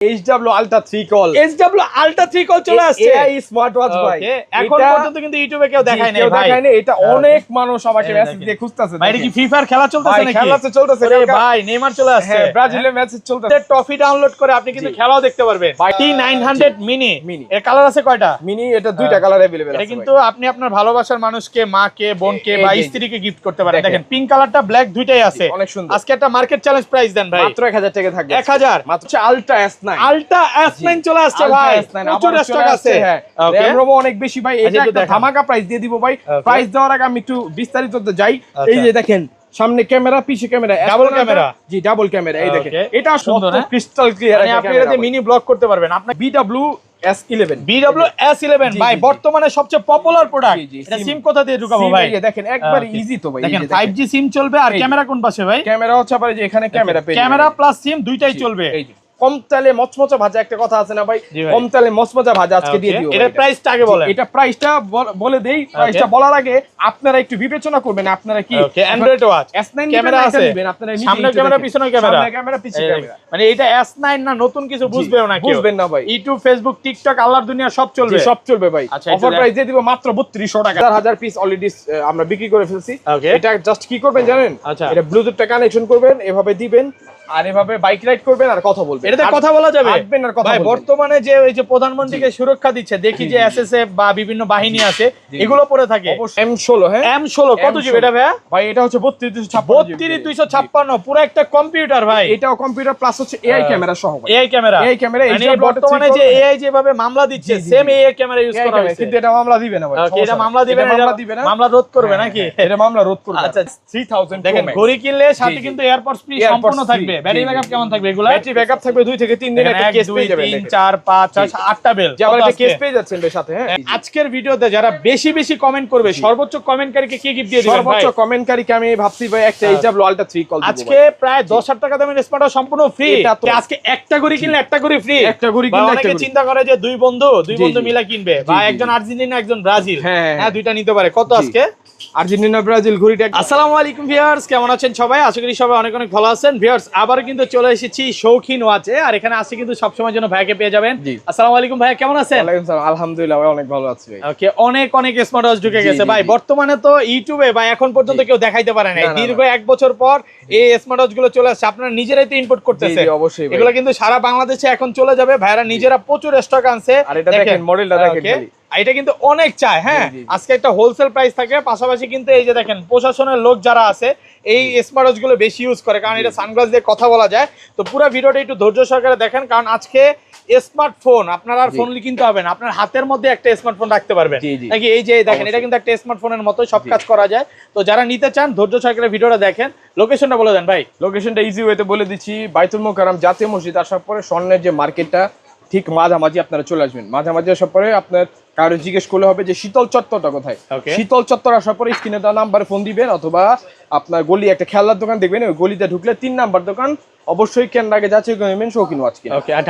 HW Ultra 3 call HW Ultra 3 call চলে আসছে AI smart watch ভাই এখন পর্যন্ত কিন্তু ইউটিউবে কেউ দেখায় নাই ভাই এটা অনেক মানুষ আমাকে মেসেজ দিয়ে খুঁজতেছে ভাই এটা কি ফ্রি ফায়ার খেলা চলতেছে নাকি খেলা তো চলতেছে ভাই নেইমার চলে আসছে হ্যাঁ ব্রাজিলের ম্যাচ চলতেছে ট্রফি ডাউনলোড করে আপনি কিন্তু খেলাও দেখতে পারবেন T900 মিনি এর কালার আছে কয়টা মিনি এটা দুইটা কালার अवेलेबल আছে এটা কিন্তু আপনি আপনার ভালোবাসার মানুষকে মাকে বোনকে বা স্ত্রীকে গিফট করতে পারেন দেখেন পিঙ্ক কালারটা ব্ল্যাক দুইটাই আছে অনেক সুন্দর আজকে একটা মার্কেট চ্যালেঞ্জ প্রাইস দেন ভাই মাত্র 1000 টাকা থাকবে 1000 মাত্র আলট্রা S9 আলট্রা S9 চলে আসছে ভাই প্রচুর স্টক আছে হ্যাঁ RAM ROM অনেক বেশি ভাই এটা একটা ধামাকা প্রাইস দিয়ে দিব ভাই প্রাইস দেওয়ার আগে আমি একটু বিস্তারিত যাই এই যে দেখেন সামনে ক্যামেরা পিছে ক্যামেরা ডাবল ক্যামেরা জি ডাবল ক্যামেরা এই দেখেন এটা সুন্দর ক্রিস্টাল ক্লিয়ার মানে আপনি এটাতে মিনি ব্লগ করতে পারবেন আপনার BW S11 ভাই বর্তমানে সবচেয়ে পপুলার প্রোডাক্ট এটা সিম কোথা দিয়ে ঢুকাবো ভাই দেখেন একবার ইজি তো ভাই দেখেন 5G সিম চলবে আর ক্যামেরা কোন পাশে ভাই ক্যামেরা হচ্ছে আবার যে এখানে ক্যামেরা প্লাস সিম দুইটাই চলবে কম তেলে মচমচা ভাজা একটা কথা আছে না ভাই কম তেলে মচমচা ভাজা আজকে দিয়ে দিও এটার প্রাইসটা আগে বলেন এটা প্রাইসটা বলে দেই প্রাইসটা বলার আগে আপনারা একটু বিবেচনা করবেন আপনারা কি অ্যান্ড্রয়েড ওয়াচ S9 ক্যামেরা আছে আপনারা সামনে ক্যামেরা পিছনে ক্যামেরা সামনে ক্যামেরা পিছে ক্যামেরা মানে এটা S9 না নতুন কিছু বুঝবেও না কেউ বুঝবেন না ভাই ইউটিউব ফেসবুক টিকটক আল্লাহর দুনিয়া সব চলবে সব চলবে ভাই অফার প্রাইস দিয়ে দিব মাত্র 3200 টাকা 1000 পিস অলরেডি আমরা বিক্রি করে ফেলছি এটা জাস্ট কি করবেন জানেন এটা ব্লুটুথটা কানেকশন করবেন এভাবে দিবেন আর এভাবে বাইক রাইড করবেন আর কথা বলবেন এটাতে কথা বলা যাবে হাঁটবেন আর কথা ভাই বলবেন বর্তমানে যে এই যে প্রধানমন্ত্রীকে সুরক্ষা দিচ্ছে দেখি যে এসএসএফ বা বিভিন্ন বাহিনী আছে এগুলো পরে থাকে M16 হ্যাঁ M16 কত জিবি এটা ভাই এটা হচ্ছে 32256 পুরো একটা কম্পিউটার ভাই এটাও কম্পিউটার প্লাস হচ্ছে AI ক্যামেরা সহ AI ক্যামেরা মানে বর্তমানে যে AI যেভাবে মামলা দিচ্ছে সেম AI ক্যামেরা ইউজ করা হচ্ছে কিন্তু এটা মামলা দিবে না ভাই এটা মামলা দিবে না মামলা রোধ করবে নাকি এটা মামলা রোধ করবে আচ্ছা 3000 দেখেন ঘড়ি কিনলে সাথে কিন্তু এয়ারপডস ফ্রি সম্পূর্ণ থাকবে ব্যাটারি ব্যাকআপ কেমন থাকবে এগুলা ব্যাটারি ব্যাকআপ থাকবে 2 থেকে 3 দিন একটা কেস পেয়ে যাবেন 3 4 5 6 8টা বেল যে আবার একটা কেস পেয়ে যাচ্ছেন এর সাথে হ্যাঁ আজকের ভিডিওতে যারা বেশি বেশি কমেন্ট করবে সর্বোচ্চ কমেন্টকারীকে কি গিফট দিয়ে দিবেন ভাই সর্বোচ্চ কমেন্টকারীকে আমি ভাবছি ভাই একটা HW Ultra 3 কল দিব আজকে প্রায় 10000 টাকা দামের স্মার্টওয়াচ সম্পূর্ণ ফ্রি আজকে একটা ঘড়ি কিনলে একটা ঘড়ি ফ্রি একটা ঘড়ি কিনলে অনেকে চিন্তা করে যে দুই বন্ধু মিলা কিনবে বা একজন আর্জেন্টিনা একজন ব্রাজিল হ্যাঁ দুইটা নিতে পারে কত আজকে আর্জেন্টিনা ব্রাজিল ঘড়িটা আসসালামু আলাইকুম ভিউয়ার্স কেমন আছেন সবাই আশা করি সবাই অনেক অনেক ভালো আছেন ভিউয়ার্স আবার কিন্তু চলে এসেছি শৌখিন ওয়াচে আর এখানে আসি কিন্তু সব সময়ের জন্য ভাইকে পেয়ে যাবেন আসসালামু আলাইকুম ভাই কেমন আছেন ওয়ালাইকুম আসসালাম আলহামদুলিল্লাহ ভাই অনেক ভালো আছি ভাই ওকে অনেক স্মার্ট ওয়াচ ঢুকে গেছে ভাই বর্তমানে তো ইউটিউবে ভাই এখন পর্যন্ত কেউ দেখাইতে পারে না দীর্ঘ 1 বছর পর এই স্মার্ট ওয়াচ গুলো চলে আসছে আপনারা নিজেরাই তো ইনপুট করতেছে অবশ্যই এগুলো কিন্তু সারা বাংলাদেশে এখন চলে যাবে ভাইরা নিজেরা প্রচুর স্টক আনছে আর এটা দেখেন মডেলটা দেখেন এটা কিন্তু অনেক চাই হ্যাঁ আজকে একটা হোলসেল প্রাইস থাকে পাশাপাশি কিন্তু এই যে দেখেন প্রশাসনের লোক যারা আছে এই স্মার্ট ওয়াচ গুলো বেশি ইউজ করে কারণ এটা সানগ্লাস দিয়ে কথা বলা যায় তো পুরো ভিডিওটা একটু ধৈর্য সহকারে দেখেন কারণ আজকে স্মার্টফোন আপনার আর ফোন কিনতে হবে না আপনার হাতের মধ্যে একটা স্মার্টফোন রাখতে পারবেন নাকি এই যে দেখেন এটা কিন্তু একটা স্মার্টফোনের মতো সব কাজ করা যায় তো যারা নিতে চান ধৈর্য সহকারে ভিডিওটা দেখেন লোকেশনটা বলে দেন ভাই লোকেশনটা ইজি ওয়েতে বলে দিচ্ছি বাইতুল মোকাররম জাতীয় মসজিদ আসার পরে স্বর্ণের যে মার্কেটটা ঠিক মাঝামাঝি আপনারা চলে আসবেন মাঝামাঝি আসার পরে আপনার কারো জিজ্ঞেস করলে হবে যে শীতল চত্বরটা কোথায় শীতল চত্বর আসার পরে স্ক্রিনে দেওয়া নাম্বারে ফোন দিবেন অথবা আপনার গলি একটা খেলার দোকান দেখবেন ওই গলিতে ঢুকলে 3 নাম্বার দোকান অবশ্যই কেন আগে যাচ্ছে গভর্নমেন্ট শৌখিন ওয়াচ কিনা ওকে আর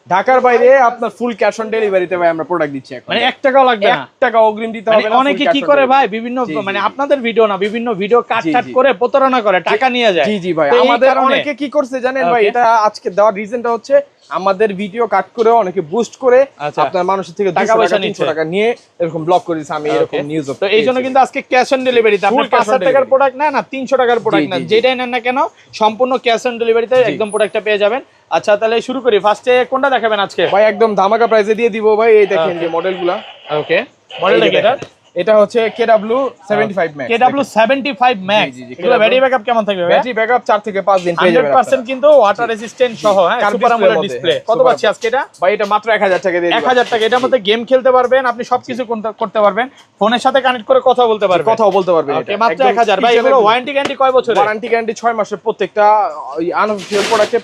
ঢাকার বাইরে আপনার ফুল ক্যাশ অন ডেলিভারিতে ভাই আমরা প্রোডাক্ট দিচ্ছি এখন মানে 1 টাকাও লাগবে না 1 টাকা অগ্রিম দিতে হবে না অনেকে কি করে ভাই বিভিন্ন মানে আপনাদের ভিডিও না বিভিন্ন ভিডিও কাট করে প্রতারণা করে টাকা নিয়ে যায় জি ভাই আমাদের অনেকে কি করছে জানেন ভাই এটা আজকে দেওয়ার রিজনটা হচ্ছে আমাদের ভিডিও কাট করে অনেকে বুস্ট করে আপনার মানুষের থেকে টাকা পয়সা 300 টাকা নিয়ে এরকম ব্লক করে দিয়েছে আমি এরকম নিউজ তো এইজন্য কিন্তু আজকে ক্যাশ অন ডেলিভারিতে আপনি 5000 টাকার প্রোডাক্ট না 300 টাকার প্রোডাক্ট না যেটাই নেন না কেন সম্পূর্ণ ক্যাশ অন ডেলিভারিতে একদম প্রোডাক্টটা পেয়ে যাবেন আচ্ছা তাহলে শুরু করি ফার্স্টে কোনটা দেখাবেন আজকে ভাই একদম ধামাকা প্রাইসে দিয়ে দিব ভাই এই দেখেন যে মডেলগুলা ওকে মডেলটা কি এটা হচ্ছে KW75 Max KW75 Max এগুলো ব্যাটারি ব্যাকআপ কেমন থাকবে ব্যাটারি ব্যাকআপ 4 থেকে 5 দিন পেয়ে যাবেন 100% কিন্তু ওয়াটার রেজিস্ট্যান্ট সহ হ্যাঁ সুপার আমোলেড ডিসপ্লে কত পাচ্ছি আজকে এটা ভাই এটা মাত্র 1000 টাকা দিয়ে 1000 টাকা এটার মধ্যে গেম খেলতে পারবেন আপনি সবকিছু করতে পারবেন ফোনের সাথে কানেক্ট করে কথা বলতে পারবেন এটা মাত্র 1000 ভাই এগুলো ওয়ারেন্টি গ্যারান্টি কয় বছরের ওয়ারেন্টি গ্যারান্টি 6 মাসের প্রত্যেকটা আনঅফিশিয়াল প্রোডাক্টে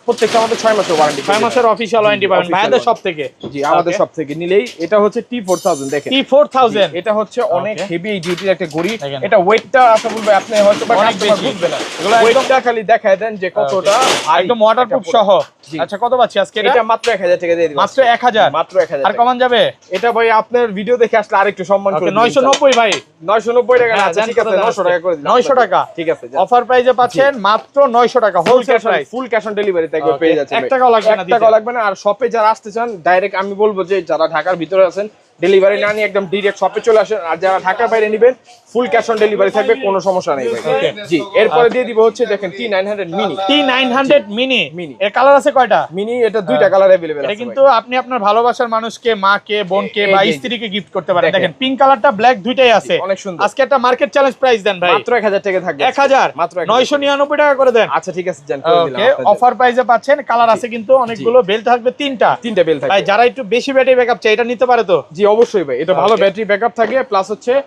প্রত্যেকটা আমাদের 6 মাসের ওয়ারেন্টি 6 মাসের অফিশিয়াল ওয়ারেন্টি পাবেন ভাইদের সব থেকে জি আমাদের সব থেকে নিলেই এটা হচ্ছে T4000 দেখেন T4000 4000 এটা হচ্ছে অনেক Okay. হেভি ডিউটির একটা ঘড়ি। দেখেন। এটা ওয়েটটা আসলে বলবে আপনি হয়তো বা অনেক customer বেশি। বুঝবে না, এগুলো ওয়েটটা খালি দেখায় দেন যে কতটা ভারী। একদম ওয়াটারপ্রুফ এটা সহ। জি। আচ্ছা কত পাচ্ছি আজকে এটা মাত্র 1000 টাকা দিয়ে দিবেন। মাত্র 1000 মাত্র 1000 আর টাকা। কমান যাবে? এটা ভাই আপনার ভিডিও দেখে আসলে আরেকটু সম্মান করে দিবেন। 990 ভাই। 990 টাকা না, হ্যাঁ, আচ্ছা ঠিক আছে 900 টাকা করে দিলাম। 900 টাকা। ঠিক আছে। অফার প্রাইসে পাচ্ছেন মাত্র 900 টাকা wholesale price. Full cash on delivery থাকবে, Okay. পেয়ে যাচ্ছে। 1 টাকাও লাগবে না 1 টাকাও লাগবে না। আর শপে যারা আসতে চান ডাইরেক্ট আমি বলবো যে যারা ঢাকার ভিতরে আছেন ডেলিভারি না নিয়ে একদম ডাইরেক্ট শপে চলে আসেন। আর যারা ঢাকার বাইরে নেবেন ফুল ক্যাশ অন ডেলিভারি থাকবে, কোনো সমস্যা নেই ভাই। Okay. জি, এরপরে দিয়ে দিব হচ্ছে দেখেন T900 mini. T900 mini. Mini। এর কালার আছে কয়টা? মিনি এটা দুইটা কালার अवेलेबल আছে। এটা কিন্তু আপনি আপনার ভালোবাসার মানুষকে, মাকে, বোনকে বা এই যে। স্ত্রীকে গিফট করতে পারেন। দেখেন। দেখেন পিঙ্ক কালারটা ব্ল্যাক দুইটাই আছে। অনেক সুন্দর। আজকে একটা মার্কেট চ্যালেঞ্জ প্রাইস দেন ভাই। মাত্র 1000 টাকা থাকবে। 1000 মাত্র 999 টাকা করে দেন। আচ্ছা ঠিক আছে, জান করে দিলাম ওকে, আপনাদের। অফার প্রাইসে পাচ্ছেন। কালার আছে কিন্তু অনেকগুলো, বেল থাকবে তিনটা। তিনটা বেল থাকবে। ভাই যারা একটু বেশি ব্যাটারি ব্যাকআপ চাই এটা নিতে পারে তো? জি অবশ্যই ভাই, এটা ভালো Okay. ব্যাটারি ব্যাকআপ থাকে, প্লাস হচ্ছে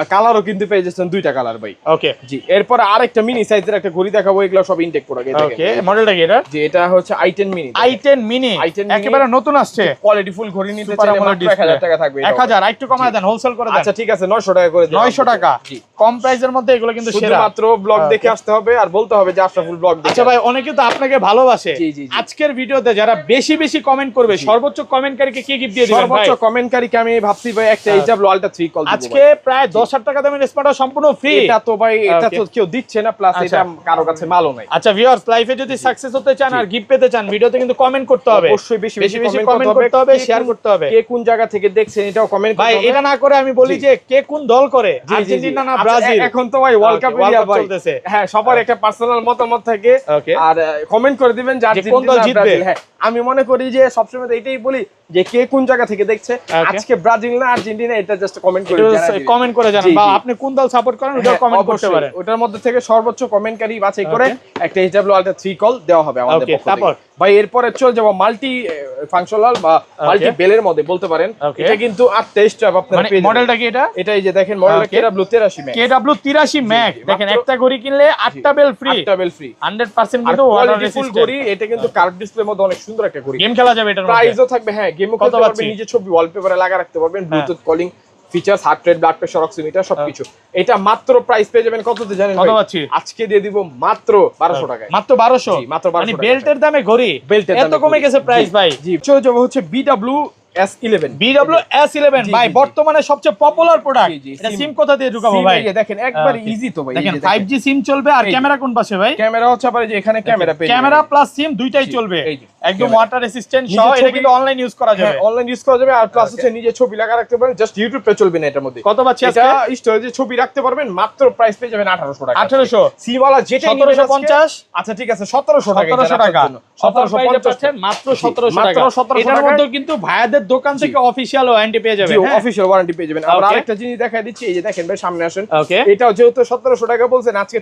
কালারও কিন্তু পেয়ে যাচ্ছেন দুইটা কালার ভাই। ওকে জি, এরপর আরেকটা মিনি সাইজের একটা ঘড়ি দেখাবো, এগুলো সব ইনটেক প্রোডাক্ট। ওকে, মডেলটা কি এটা? জি, এটা হচ্ছে i10 mini. i10 mini i10 mini। একেবারে নতুন আসছে। কোয়ালিটি ফুল ঘড়ি নিতে Super চাইলে AMOLED মাত্র display। 1000 টাকা থাকবে। 1000 একটু কমায় দেন, হোলসেল করে দেন। আচ্ছা ঠিক আছে, 900 টাকা করে দিলাম। 900 টাকা জি। কম প্রাইসের মধ্যে এগুলো কিন্তু সেরা। শুধুমাত্র ব্লগ দেখে আসতে হবে আর বলতে হবে যে আশরাফুল ব্লগ দেখে। আচ্ছা ভাই, অনেকে তো আপনাকে ভালোবাসে। জি, জি, জি। আজকের ভিডিওতে যারা বেশি বেশি কমেন্ট করবে, সর্বোচ্চ কমেন্টকারীকে কি গিফট দিয়ে দিবেন ভাই? সর্বোচ্চ কমেন্টকারীকে আমি ভাবছি ভাই একটা HW Ultra 3 কল দিব। আজকে প্রায় 10,000 টাকা দামের স্মার্টওয়াচ সম্পূর্ণ ফ্রি। এটা তো ভাই এটা তো Okay. কেউ দিচ্ছে না, প্লাস আচ্ছা। এটা কারো কাছে মালও নাই। আচ্ছা ভিউয়ার্স, লাইফে যদি সাকসেস হতে চান আর গিফট পেতে চান, ভিডিওতে কিন্তু কমেন্ট করতে হবে। অবশ্যই বেশি বেশি কমেন্ট করতে হবে, কে শেয়ার কোন- করতে হবে। কে কোন জায়গা থেকে দেখছেন এটাও কমেন্ট করতে ভাই হবে। এটা না করে আমি বলি জি। যে কে কোন দল করে, জি, জি, জি। আর্জেন্টিনা না আচ্ছা, ব্রাজিল? এখন তো ভাই world cup World area Cup ভাই চলতেছে। হ্যাঁ, সবার একটা পার্সোনাল মতামত থাকে। Okay. আর কমেন্ট করে দিবেন যে যে কোন আর্জেন্টিনা দল জিতবে। ব্রাজিল। হ্যাঁ, আমি মনে করি যে সবসময় তো এটাই বলি যে কে কোন জায়গা থেকে দেখছে। Okay. আজকে ব্রাজিল না আর্জেন্টিনা, এটা জাস্ট কমেন্ট করে জানাই দিবেন। কমেন্ট করে জানান, জি, বা জি। আপনি কোন দল সাপোর্ট করেন ওটাও হ্যাঁ, কমেন্ট করতে অবশ্যই। পারেন। ওটার মধ্যে থেকে সর্বোচ্চ কমেন্টকারী বাছাই করে Okay. একটা HW Ultra 3 কল দেওয়া হবে আমাদের Okay, পক্ষ থেকে। তারপর? ভাই এরপরে চলে যাব মাল্টি ফাংশনাল বা মাল্টি বেলের মধ্যে বলতে পারেন। Okay. এটা কিন্তু 28 টা আপনারা মানে পেয়ে যাবেন। মডেলটা কি এটা? এটা এই যে দেখেন মডেলটা Okay. KW 83 max. KW 83 max. জি, দেখেন মাত্র- একটা ঘড়ি কিনলে 8টা বেল ফ্রি, 8টা বেল ফ্রি। 100% আর কিন্তু ওয়াটার কোয়ালিটি ফুল রেসিস্ট্যান্ট। ঘড়ি, এটা কিন্তু কার্ভ ডিসপ্লের মধ্যে অনেক সুন্দর একটা ঘড়ি। গেম খেলা যাবে এটার মধ্যে। প্রাইসও থাকবে, হ্যাঁ গেমও কত খেলতে পারবেন, পাচ্ছি? নিজে ছবি ওয়ালপেপারে লাগা রাখতে পারবেন, হ্যাঁ। Bluetooth calling features, heart rate, blood pressure, oximeter সবকিছু। এটা মাত্র প্রাইস পেয়ে যাবেন কততে জানেন কত ভাই? পাচ্ছি? আজকে দিয়ে দিব মাত্র 1200 টাকায়। মাত্র 1200। জি, মাত্র 1200 মানে টাকা। বেল্টের দামে ঘড়ি বেল্টের এত দামে কমে ঘড়ি। গেছে প্রাইস জি, ভাই। জি চলে যাবো হচ্ছে BW S11। BW S11 জি, ভাই জি, জি। বর্তমানে সবচেয়ে পপুলার প্রোডাক্ট। জি, জি, এটা SIM সিম কোথা দিয়ে ঢুকাবো সিম ভাই? এই যে দেখেন একবারে Okay. ইজি তো ভাই। দেখেন এই যে 5G সিম চলবে, আর এই যে। ক্যামেরা কোন পাশে ভাই? ক্যামেরা হচ্ছে আবার এই যে এখানে ক্যামেরা পেয়ে ক্যামেরা প্লাস সিম দুইটাই জি, চলবে, এই যে, একদম ক্যামেরা। ওয়াটার রেসিস্ট্যান্ট নিজের সহ। এটা ছবি- কিন্তু অনলাইন ইউজ করা যাবে। অনলাইন ইউজ করা যাবে, আর প্লাস হচ্ছে নিজে ছবি লাগা রাখতে পারবেন, জাস্ট ইউটিউব পে চলবে না এটার মধ্যে। কত পাচ্ছি এটা আজকে? স্টোরেজে ছবি রাখতে পারবেন, মাত্র প্রাইস পেয়ে যাবেন 1800 টাকা। 1800 সিওয়ালা যেটা 1750। আচ্ছা ঠিক আছে 1700 টাকা। 1700 টাকা। 1750 মাত্র 1700 মাত্র টাকা। 1700 এটার টাকায়। মধ্যে কিন্তু ভাইয়াদের দোকান থেকে অফিশিয়াল ওয়ারেন্টি পেয়ে যাবেন। হ্যাঁ? অফিশিয়াল ওয়ারেন্টি পেয়ে যাবেন। আবার Okay. আরেকটা জিনিস দেখাই দিচ্ছি, এই যে দেখেন ভাই সামনে আসেন। Okay. এটাও যেহেতু 1700 টাকা বলছেন, আজকে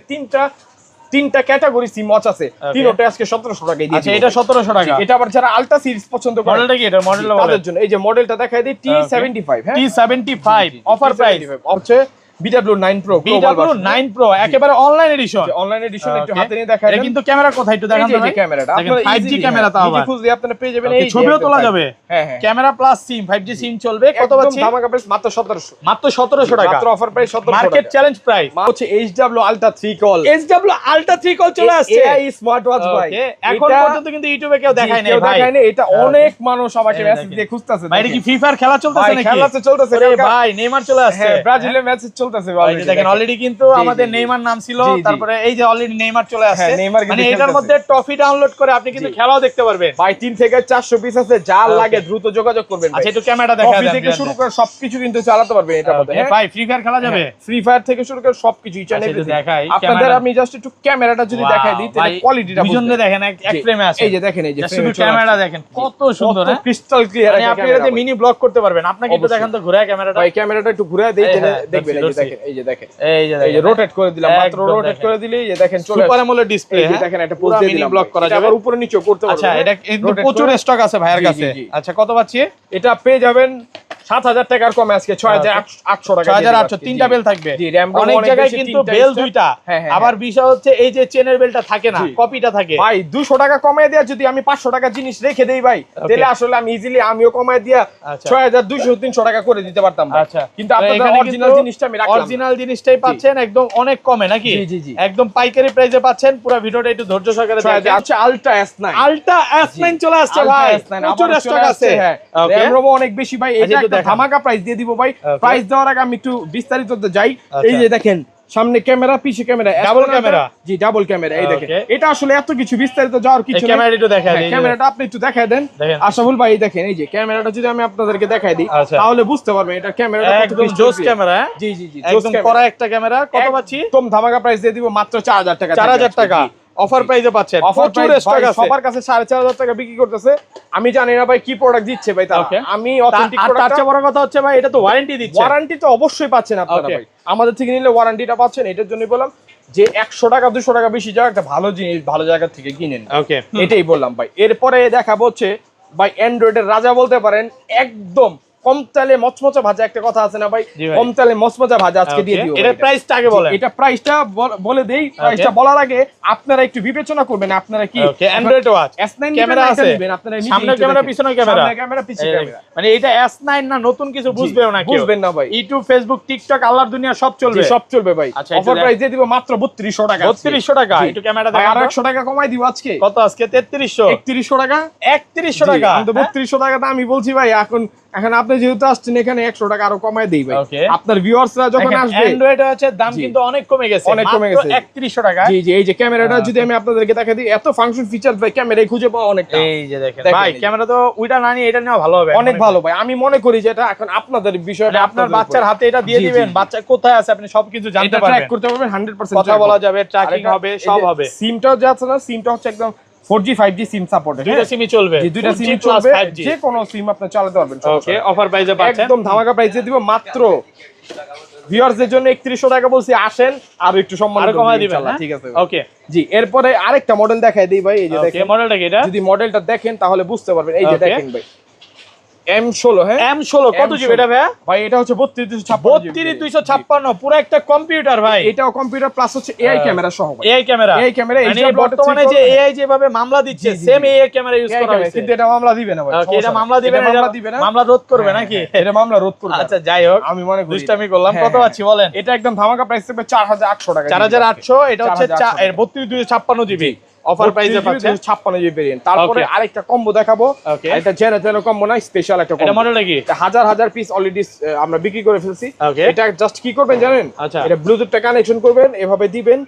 তিনটা ক্যাটাগরি সিম ওয়াচ আছে, Okay. তিনটা আজকে 1700 টাকায় দিয়ে আচ্ছা দিব এটা ভাই। 1700 টাকা। এটা আবার যারা আলট্রা সিরিজ পছন্দ করে মডেলটা কি এটা? মডেলটা বলেন। তাদের জন্য এই যে মডেলটা দেখাই দিই T75। হ্যাঁ T75 অফার প্রাইস। হচ্ছে BW9 Pro BW9 Pro একেবারে অনলাইন এডিশন। Online addition. একটু Okay. হাতে নিয়ে দেখাই এটা কিন্তু ক্যামেরা কোথায় একটু দেখান তো ভাই? ক্যামেরাটা দেখেন, 5G ক্যামেরা তাও আবার। খুঁজলে আপনারা পেয়ে যাবেন। Okay, এই যে ছবিও একদম তোলা 5G যাবে। হ্যাঁ হ্যাঁ ক্যামেরা প্লাস সিম 5G সিম চলবে। কত একদম পাচ্ছি? ধামাকা প্রাইস মাত্র 1700। মাত্র 1700 টাকা। মাত্র অফার প্রাইস 1700 মার্কেট টাকা। Challenge price. হচ্ছে HW Ultra 3 call. SW Ultra 3 call চলে আসছে। AI স্মার্ট ওয়াচ ভাই। Okay, এখন এটা- পর্যন্ত কিন্তু ইউটিউবে কেউ দেখায় নাই কেউ ভাই। দেখায় নাই, এটা অনেক মানুষ আমাকে এই মেসেজ দেখেন। দিয়ে খুঁজতেছে। ভাই এটা কি ফ্রি ফায়ার খেলা চলতেছে নাকি? খেলা তো চলতেছে আরে কালকে। ভাই নেইমার চলে আসছে। হ্যাঁ ব্রাজিলের ম্যাচ চলতেছে এই যে দেখেন অলরেডি কিন্তু আমাদের নেইমার নাম ছিল, জি, জি। তারপরে এই যে অলরেডি নেইমার চলে আসছে। হ্যাঁ, নেইমার কিন্তু মানে এটার খেলতেছে। মধ্যে ট্রফি ডাউনলোড করে আপনি কিন্তু জি। খেলাও দেখতে পারবেন। ভাই 3 থেকে 400 পিস আছে, যা লাগে দ্রুত যোগাযোগ করবেন ভাই। আচ্ছা একটু ক্যামেরাটা দেখা কফি দেন। থেকে শুরু করে সবকিছু কিন্তু চালাতে পারবেন এটার মধ্যে। হ্যাঁ? ভাই ফ্রি ফায়ার খেলা যাবে? ফ্রি ফায়ার থেকে শুরু করে সবকিছু ইচ এন্ড আচ্ছা, একটু এভরিথিং দেখাই, আপনাদের। ক্যামেরা- আমি জাস্ট একটু ক্যামেরাটা যদি দেখাই দিই তাহলে কোয়ালিটিটা দুইজনে দেখেন এক ফ্রেমে আছে। এই যে দেখেন এই যে Just শুধু ক্যামেরা দেখেন কত সুন্দর। হ্যাঁ? ক্রিস্টাল ক্লিয়ার মানে আপনি এটাতে মিনি ব্লগ করতে পারবেন। আপনাকে একটু অবশ্যই। দেখান তো ঘুরে ক্যামেরাটা। ভাই ক্যামেরাটা একটু ঘুরে দেই এই তাহলে হ্যাঁ, দেখবেন। এই যে ধরছি। দেখেন এই যে দেখেন এই যে এই যে রোটেট করে দিলাম, মাত্র একদম রোটেট দেখেন। করে দিলেই এই যে দেখেন চলে সুপার আসছে। AMOLED display. এই যে দেখেন একটা পোজ দিয়ে দিলাম, ব্লগ করা এটা যাবে। আবার উপরে নিচেও করতে পারবেন। আচ্ছা এটা কিন্তু Rotate প্রচুর করে। স্টক আছে ভাইয়ের জি, কাছে। জি, জি। আচ্ছা কত পাচ্ছি? এটা পেয়ে যাবেন 7,000 টাকার কমে আজকে 6,800 টাকা 6,800 তিনটা বেল থাকবে। জি, RAM ROM অনেক অনেক জায়গায় বেশি, কিন্তু তিনটা বেল step। দুইটা, হ্যাঁ, হ্যাঁ, আবার বিষয় হচ্ছে এই যে চেনের বেলটা থাকে না, জি। কপিটা থাকে। ভাই 200 টাকা কমায় দেয়া যদি আমি 500 টাকা জিনিস রেখে দেই ভাই, তাহলে আসলে আমি ইজিলি আমিও কমায় দিয়া আচ্ছা। 6,200 300 টাকা করে দিতে পারতাম ভাই। আচ্ছা, কিন্তু তো আপনাদের এখানে অরিজিনাল কিন্তু জিনিসটা আমি রাখলাম না। অরিজিনাল জিনিসটাই পাচ্ছেন একদম অনেক কমে নাকি? জি, জি, জি। একদম পাইকারি প্রাইসে পাচ্ছেন। পুরো ভিডিওটা একটু ধৈর্য সহকারে দেখেন। আচ্ছা, আলট্রা S9 আলট্রা S9 চলে আসছে ভাই, প্রচুর স্টক আছে। হ্যাঁ, ওকে, RAM ROM অনেক বেশি ভাই। এটা একটু একটা দেখান। ধামাকা প্রাইস দিয়ে দিব ভাই। Okay. প্রাইস দেওয়ার আগে আমি একটু বিস্তারিত যাই। আচ্ছা। এই যে দেখেন, সামনে ক্যামেরা, পিছে ক্যামেরা, Double camera? জি, ডাবল ক্যামেরা। এই দেখেন, Okay. এটা আসলে এত কিছু বিস্তারিত যাওয়ার কিছু এই ক্যামেরাটা একটু দেখায় দিই। ক্যামেরাটা আপনি একটু দেখায় দেন দেখেন। আশরাফুল ভাই। দেখেন এই যে ক্যামেরাটা যদি আমি আপনাদেরকে দেখাই দিই, আচ্ছা। তাহলে বুঝতে পারবেন এটা ক্যামেরাটা একদম জোস ক্যামেরা। জি, জি, জি, একদম কড়া একটা ক্যামেরা। কত পাচ্ছি? একদম ধামাকা প্রাইস দিয়ে দিব মাত্র 4,000 টাকা। 4,000 টাকা অফার প্রাইসে পাচ্ছেন। অফার প্রচুর প্রাইস স্টক আছে। সবার কাছে 4,500 টাকা বিক্রি করতেছে। আমি জানি না ভাই কি প্রোডাক্ট দিচ্ছে ভাই তারা। Okay. আমি অথেন্টিক আর তার প্রোডাক্ট। চেয়ে বড় কথা হচ্ছে ভাই, এটা তো ওয়ারেন্টি দিচ্ছে। ওয়ারেন্টি তো অবশ্যই পাচ্ছেন আপনারা Okay. ভাই। আমাদের থেকে নিলে ওয়ারেন্টিটা পাচ্ছেন। এটার জন্যই বললাম যে 100 টাকা 200 টাকা বেশি যাও, একটা ভালো জিনিস ভালো জায়গা থেকে কিনেন। ওকে, এটাই বললাম ভাই। এরপরে দেখাবো হচ্ছে ভাই অ্যান্ড্রয়েডের রাজা বলতে পারেন, একদম কম তেলে মচমচা ভাজা একটা কথা আছে না ভাই, জি ভাই। কম তেলে মচমচা ভাজা আজকে দিয়ে দিও। এটার প্রাইসটা আগে বলেন। এটা প্রাইসটা বলে দেই। প্রাইসটা বলার আগে আপনারা একটু বিবেচনা করবেন আপনারা কি ওকে, অ্যান্ড্রয়েড ওয়াচ S9 ক্যামেরা আছে, আপনারা সামনে ক্যামেরা পিছনে ক্যামেরা, সামনে ক্যামেরা পিছনে ক্যামেরা। মানে এটা S9 না নতুন কিছু বুঝবেও না কেউ। বুঝবেন না ভাই। ইউটিউব, ফেসবুক, টিকটক, আল্লাহর দুনিয়া সব চলবে। সব চলবে ভাই। আচ্ছা, অফার প্রাইস দিয়ে দিব মাত্র 3200 টাকা। 3200 টাকা। জি। একটু ক্যামেরা ভাই, দেখান আর তো। 100 টাকা কমাই দিব আজকে। কত আজকে? 3300 3100 টাকা। 3100 টাকা। আমি তো 3200 টাকাটা আমি বলছি ভাই। এখন আপনি যেহেতু আসছেন এখানে 100 টাকা আরো কমায় দেই ভাই। Okay. আপনার ভিউয়ার্সরা যখন আসবে, অ্যান্ড্রয়েড হচ্ছে দাম জি। কিন্তু অনেক কমে গেছে, অনেক কমে গেছে। 3100 টাকা। জি, জি, এই যে ক্যামেরাটা যদি আমি আপনাদেরকে দেখাই দিই, এত ফাংশন ফিচার ভাই ক্যামেরায় খুঁজে পাওয়া অনেক tough। এই যে দেখেন দেখেন ভাই, এই যে। ক্যামেরা তো ওইটা না নিয়ে এটা নেওয়া ভালো হবে। অনেক ভালো ভাই। আমি মনে করি যে এটা এখন আপনাদের বিষয়। মানে আপনার বাচ্চার হাতে এটা দিয়ে দিবেন, বাচ্চা কোথায় আছে আপনি সবকিছু জানতে এটা পারবেন, ট্র্যাক করতে পারবেন 100%। কথা বলা যাবে, ট্র্যাকিং হবে, সব হবে। সিমটাও যে আছে না, সিমটা হচ্ছে একদম 4G 5G সিম সাপোর্টেড। দুইটা সিমই চলবে। জি, দুইটা 4G সিম plus চলবে, 5G যে কোনো সিম আপনি চালাতে পারবেন। ওকে, অফার প্রাইসে পাচ্ছেন। একদম ধামাকা প্রাইসে দিব মাত্র ভিউয়ারদের জন্য 3100 টাকা বলছি। আসেন আর একটু সম্মান আরো কমায় দিবেন। ইনশাআল্লাহ, ঠিক আছে? ওকে, জি, এরপরে আরেকটা মডেল দেখাই দিই ভাই। এই যে ওকে, দেখেন, মডেলটা কি এটা? যদি মডেলটা দেখেন তাহলে বুঝতে পারবেন। এই যে Okay. দেখেন ভাই, M16। হ্যাঁ, M16 কত জিবি এটা ভাই? ভাই এটা হচ্ছে 3256 3256, পুরো একটা কম্পিউটার ভাই। এটাও কম্পিউটার প্লাস হচ্ছে AI ক্যামেরা সহ ভাই। AI ক্যামেরা, AI ক্যামেরা, মানে এইচডি বর্তমানে যে AI যেভাবে মামলা দিচ্ছে, জি, জি, সেম জি। AI ক্যামেরা ইউজ AI করা ক্যামেরা, হয়েছে। কিন্তু এটা মামলা দিবে না ভাই। ওকে, এটা মামলা দিবে না, মামলা দিবে না, মামলা রোধ করবে নাকি? এটা মামলা রোধ করবে। আচ্ছা, যাই হোক, আমি মনে করি দুষ্টামি করলাম। হ্যাঁ, কত হ্যাঁ। আছে বলেন? এটা একদম ধামাকা প্রাইস থাকবে 4800 টাকা। 4800, এটা হচ্ছে 4800 3256 জিবি অফার প্রাইসে পাচ্ছেন। 56 জিবি ভেরিয়েন্ট। তারপরে Okay. আরেকটা কম্বো দেখাবো। Okay. এটা জেনারেল কম্বো না, স্পেশাল একটা এটা কম্বো। মডেলটা কি? হাজার হাজার পিস অলরেডি আমরা বিক্রি করে ফেলছি। Okay. এটা জাস্ট কি করবেন জানেন? আচ্ছা। এটা ব্লুটুথটা কানেকশন করবেন, এভাবে দিবেন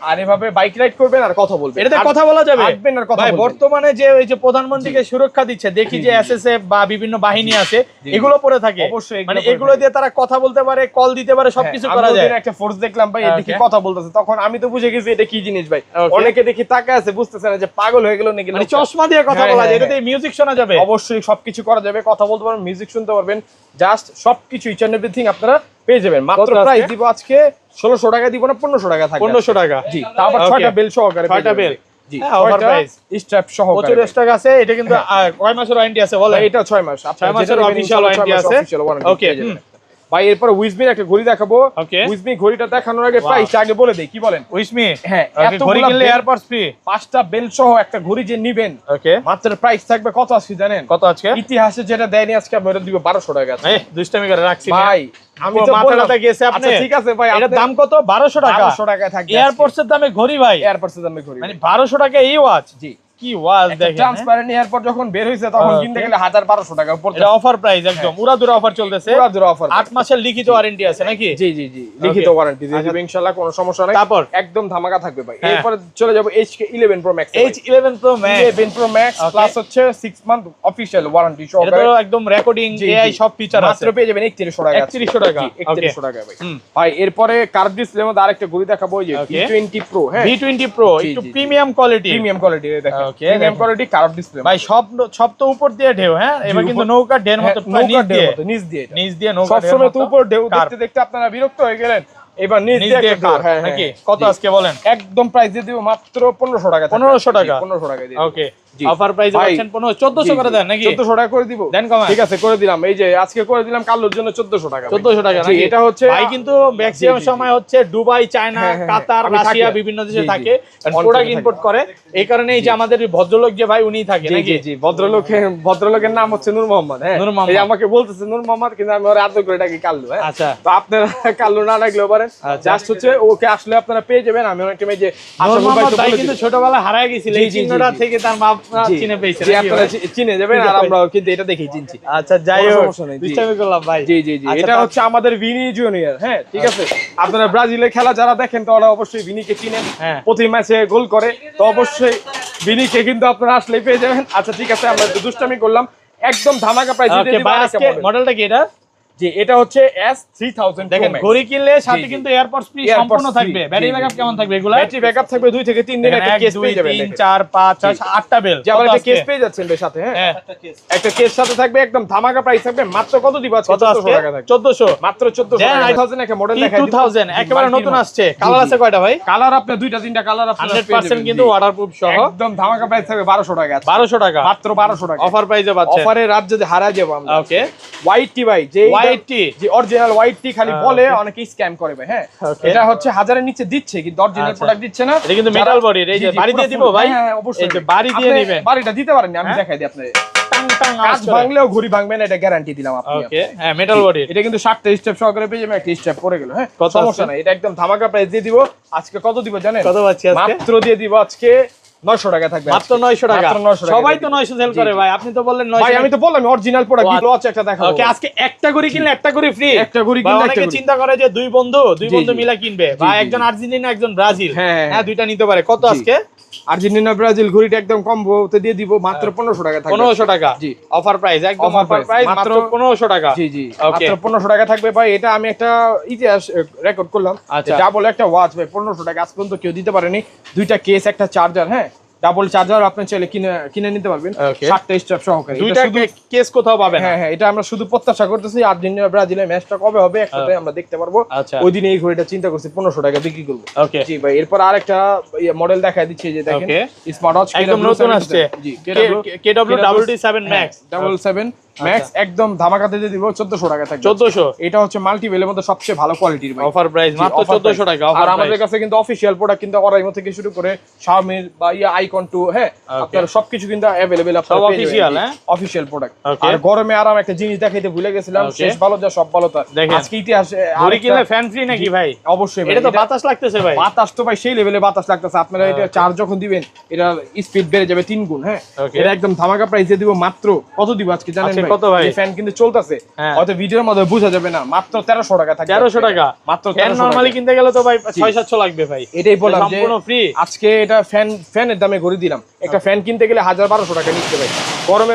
আর এভাবে বাইক রাইড করবেন আর কথা বলবেন। এটাতে কথা বলা যাবে? হাঁটবেন আর কথা ভাই, বলবেন। বর্তমানে যে এই যে প্রধানমন্ত্রীকে সুরক্ষা দিচ্ছে, দেখি যে এসএসএফ বা বিভিন্ন বাহিনী আছে, জি। এগুলো পরে থাকে। অবশ্যই এগুলো মানে পরে এগুলো থাকে। দিয়ে তারা কথা বলতে পারে, কল দিতে পারে, সবকিছু হ্যাঁ, করা আমি যায়। ওদিন একটা ফোর্স দেখলাম ভাই, এদিকে Okay. কথা বলতেছে, তখন আমি তো বুঝে গেছি এটা কি জিনিস ভাই। Okay. অনেকে দেখি তাকায় আছে, বুঝতেছে না যে পাগল হয়ে গেল নাকি। মানে চশমা দিয়ে কথা হ্যাঁ, বলা যায়, হ্যাঁ, এটাতে মিউজিক শোনা যাবে। অবশ্যই সবকিছু করা যাবে, কথা বলতে পারবেন, মিউজিক শুনতে পারবেন, জাস্ট সবকিছু ইচ এন্ড এভরিথিং আপনারা পেয়ে যাবেন। মাত্র কত আজকে? প্রাইস দিব আজকে 1600 টাকা দিব না, 1500 টাকা থাকবে। 1500 টাকা। জি, তারপর Okay. 6টা বেল সহকারে। 6টা বেল। জি, হ্যাঁ, offer price। স্ট্র্যাপ প্রচুর সহকারে। স্টক আছে। এটা কিন্তু কয় মাসের ওয়ারেন্টি আছে বলে? এটা 6 মাস। 6 মাসের অফিশিয়াল ওয়ারেন্টি আছে। ওকে, ভাই এরপর উইজমির একটা ঘড়ি দেখাবো। Okay. উইজমি ঘড়িটা দেখানোর আগে Wow. প্রাইসটা আগে বলে দেই, কি বলেন? With me. হ্যাঁ, ওকে, ঘড়ি এতগুলা কিনলে bell, এয়ারপডস ফ্রি। 5টা বেল সহ একটা ঘড়ি যে নিবেন, ওকে, মাত্র প্রাইস থাকবে কত আছে জানেন? কত আজকে? ইতিহাসে যেটা দেয়নি আজকে আমরা ওটা দিব 1200 টাকা। এই দুষ্টামি করে রাখছি ভাই আমি তো মাথাটা বললাম, গেছে আপনি। আচ্ছা ঠিক আছে ভাই, এটার দাম কত? 1200 টাকা। 1200 টাকায় থাকবে। এয়ারপডস এর দামে ঘড়ি ভাই, এয়ারপডস এর দামে ঘড়ি। মানে 1200 টাকা এই ওয়াচ। জি, কি ওয়াচ দেখেন। ট্রান্সপারেন্ট এয়ারপড যখন বের হইছে তখন Okay. কিনতে গেলে 1200 টাকা পড়ছে। এটা অফার প্রাইস একদম উড়াদুরা অফার চলতেছে। পুরো দূর অফার। 8 মাসের লিখিত ওয়ারেন্টি আছে নাকি? জি জি জি, লিখিত ওয়ারেন্টি দিয়ে দিবে ইনশাআল্লাহ, কোনো সমস্যা নাই। তারপর? একদম ধামাকা থাকবে ভাই। হ্যাঁ। এরপর চলে যাব HK11 Pro Max। H11 Pro Max। 11 Pro Max Okay. Plus হচ্ছে 6 মান্থ অফিশিয়াল ওয়ারেন্টি এটা সহকারে। তো একদম রেকর্ডিং, জি, এআই জি। সব ফিচার আছে। মাত্র পেয়ে যাবেন 3100 টাকা। 3100 টাকা। 3100 টাকা ভাই। হুম। ভাই এরপরে কার্ভ ডিসপ্লের মধ্যে আরেকটা ঘড়ি দেখাবো, ওই যে Okay. V20 Pro। হ্যাঁ, V20 Pro জি, একটু জি, জি। Premium quality. প্রিমিয়াম কোয়ালিটি দেখেন। Okay, প্রিমিয়াম দেখেন। কোয়ালিটি কার্ভ ডিসপ্লে ভাই সব তো উপর দিয়ে ঢেউ। হ্যাঁ, এবার কিন্তু উপর- নৌকা ঢের মতো পুরো নিচ দিয়ে, নিচ দিয়ে এটা। নিচ দিয়ে নৌকা ঢের সবসময় তো মতো উপর ঢেউ কার্ভ। দেখতে দেখতে আপনারা বিরক্ত হয়ে গেলেন, এবার নিচ নিচ দিয়ে দিয়ে একটা কার্ভ, হ্যাঁ নাকি? হ্যাঁ। কত জি। আজকে বলেন? একদম প্রাইস দিয়ে দিব মাত্র 1500 টাকা। 1500 টাকা। 1500 টাকা দিয়ে। ওকে, অফার প্রাইসে পাচ্ছেন 1400 করে দেন নাকি? 1400 টাকা করে দিব। দেন কমা। ঠিক আছে করে দিলাম, এই যে আজকে করে দিলাম কাল্লুর জন্য 1400 টাকা। 1400 টাকা নাকি? এটা হচ্ছে ভাই কিন্তু ম্যাক্সিমাম সময় হচ্ছে দুবাই, চায়না, কাতার, রাশিয়া বিভিন্ন দেশে থাকে, প্রোডাক্ট ইম্পোর্ট করে। এই কারণে এই যে আমাদের ভদ্রলোক যে ভাই উনি থাকে নাকি? জি ভদ্রলোকের নাম হচ্ছে নূর মোহাম্মদ। হ্যাঁ, নূর মোহাম্মদ। এই আমাকে বলতেছে নূর মোহাম্মদ, কিন্তু আমি ওর আদর করে ডাকি কাল্লু। হ্যাঁ, আচ্ছা। তো আপনারা কাল্লু না ডাকলেও পারেন, জাস্ট হচ্ছে ওকে আসলে আপনারা পেয়ে যাবেন। আমি অনেক টাইমে যে নূর মোহাম্মদ ভাই কিন্তু ছোটবেলায় হারায় গেছিল, এই চিহ্নটা থেকে তার মা চিনে পেয়েছে। জি, আপনারা চিনে যাবেন, আর আমরাও কিন্তু এটা দেখেই চিনছি। আচ্ছা, যাই হোক, সমস্যা নেই। দুষ্টামি করলাম ভাই। জি, এটা হচ্ছে আমাদের ভিনি জুনিয়র। হ্যাঁ, ঠিক আছে। আপনারা ব্রাজিলের খেলা যারা দেখেন তো ওরা অবশ্যই ভিনিকে চিনেন, প্রতি ম্যাচে গোল করে, তো অবশ্যই ভিনিকে কিন্তু আপনারা আসলে পেয়ে যাবেন। আচ্ছা ঠিক আছে, আমরা একটু দুষ্টামি করলাম, একদম ধামাকা প্রাইস দিয়ে দিব। আজকে মডেলটা কি এটা? জি, এটা হচ্ছে S3000। দেখেন ঘড়ি কিনলে সাথে কিন্তু এয়ারপডস ফ্রি সম্পূর্ণ থাকবে। ব্যাটারি ব্যাকআপ কেমন থাকবে এগুলা? ব্যাটারি ব্যাকআপ থাকবে 2 থেকে 3 দিন। একটা কেস পেয়ে যাবেন, 3 4 5 6 8টা বেল। যে আবার একটা কেস পেয়ে যাচ্ছেন এর সাথে। হ্যাঁ, একটা কেস সাথে থাকবে, একদম ধামাকা প্রাইস থাকবে। মাত্র কত দিব আজকে? 1400 টাকা থাকবে। 1400, মাত্র 1400 টাকা। 9000 একটা মডেল দেখাই দিব। 2000 একেবারে নতুন আসছে। কালার আছে কয়টা ভাই? কালার আপনার 2টা 3টা কালার আপনারা 100% কিন্তু ওয়াটারপ্রুফ সহ একদম ধামাকা প্রাইস থাকবে 1200 টাকা। 1200 টাকা, মাত্র 1200 টাকা অফার প্রাইসে পাচ্ছেন। অফারে রাত যদি হারা যাব আমরা। ওকে, হোয়াইট টি ভাই, যে হোয়াইট টি, যে অরিজিনাল হোয়াইট টি খালি বলে, অনেকে স্ক্যাম করে ভাই। হ্যাঁ, এটা হচ্ছে 1000 এর নিচে দিচ্ছে, কিন্তু অরিজিনাল প্রোডাক্ট দিচ্ছে না। এটা কিন্তু মেটাল বডির। এই যে বাড়ি দিয়ে দিব ভাই। হ্যাঁ, অবশ্যই এই যে বাড়ি দিয়ে নেবেন। বাড়িটা দিতে পারেন, আমি দেখাই দিই আপনাদের। টাং টাং কাজ আওয়াজ করে। ভাঙলেও ঘুরি ভাঙবে না, এটা গ্যারান্টি দিলাম আপনি। ওকে, হ্যাঁ, মেটাল বডির। এটা কিন্তু 60টা স্টেপ সহকারে পেয়ে যাবেন, একটা স্টেপ পড়ে গেল। হ্যাঁ, সমস্যা নাই, এটা একদম ধামাকা প্রাইস দিয়ে দিব। আজকে কত দিব জানেন? কত পাচ্ছি আজকে? মাত্র দিয়ে দিব আজকে 900 টাকা থাকবে। মাত্র 900 টাকা। মাত্র 900 টাকা। সবাই তো 900 সেল করে ভাই, আপনি তো বললেন 900। ভাই আমি তো বললাম অরিজিনাল প্রোডাক্ট, গ্লচ একটা দেখাবো। ওকে, আজকে একটা করে কিনলে একটা করে ফ্রি। একটা করে কিনলে একটা অনেকে করে। চিন্তা করে যে দুই বন্ধু মিলা কিনবে, বা একজন আর্জেন্টিনা একজন ব্রাজিল, হ্যাঁ দুইটা নিতে পারে। কত আজকে? আর্জেন্টিনা ব্রাজিল ঘড়িটা একদম কম্বোতে দিয়ে দিব, মাত্র 1500 টাকা থাকবে। 1500 টাকা। জি, অফার প্রাইস, একদম অফার প্রাইস, মাত্র 1500 টাকা। জি, মাত্র 1500 টাকা থাকবে ভাই। এটা আমি একটা ইতিহাস রেকর্ড করলাম। ডাবল একটা ওয়াচ ভাই 1500 টাকা আজ পর্যন্ত কেউ দিতে পারেনি। দুইটা কেস, একটা চার্জার। হ্যাঁ, ডাবল চার্জার আপনি চাইলে কিনে নিতে পারবেন 60টা স্টেপ সহকারে। দুইটা কেস কোথাও পাবেন। হ্যাঁ, এটা আমরা শুধু প্রত্যাশা করতেছি আর্জেন্টিনা ব্রাজিলের ম্যাচটা কবে হবে একসাথে আমরা দেখতে পারবো। ওই দিন এই ঘড়িটা চিন্তা করছি 1500 টাকা বিক্রি করব। জি ভাই, এরপর আরেকটা মডেল দেখাই দিচ্ছি, যে দেখেন স্মার্ট ওয়াচ একদম নতুন আসছে। জি, KW77 Max 77 ম্যাক্স একদম ধামাকা দিয়ে দিব 1400 টাকা থাকবে। 1400। এটা হচ্ছে মাল্টি বেলের মধ্যে সবচেয়ে ভালো কোয়ালিটির ভাই। অফার প্রাইস মাত্র 1400 টাকা। আর আমাদের কাছে কিন্তু অফিশিয়াল প্রোডাক্ট কিন্তু অরাইমো থেকে শুরু করে Xiaomi বা আইকন 2, হ্যাঁ, আপনারা সবকিছু কিন্তু अवेलेबल আপনারা পেয়ে যাবেন। অফিশিয়াল, হ্যাঁ, অফিশিয়াল প্রোডাক্ট। আর গরমে আরাম একটা জিনিস দেখাইতে ভুলে গেছিলাম, শেষ ভালো যা সব ভালো। আজকে ইতিহাসে ঘড়ি কিনলে ফ্যান ফ্রি নাকি ভাই? অবশ্যই ভাই, এটা তো বাতাস লাগতেছে ভাই। বাতাস তো ভাই সেই লেভেলে বাতাস লাগতেছে। আপনারা এটা চার্জ যখন দিবেন এটা স্পিড বেড়ে যাবে 3 গুণ। হ্যাঁ, এটা একদম ধামাকা প্রাইস দিয়ে দিব। মাত্র কত দিব আজকে জানেন ভাই? কত ভাই? এই ফ্যান কিন্তু চলতেছে, হয়তো ভিডিওর মধ্যে বোঝা যাবে না, মাত্র 1300 টাকা থাকবে। 1300 টাকা মাত্র। ফ্যান নরমালি কিনতে গেলে তো ভাই 600-700 লাগবে ভাই। এটাই বললাম যে সম্পূর্ণ ফ্রি। আজকে এটা ফ্যানের দামে ঘড়ি দিলাম। একটা ফ্যান কিনতে গেলে 1000-1200 টাকা নিচ্ছে ভাই। গরমে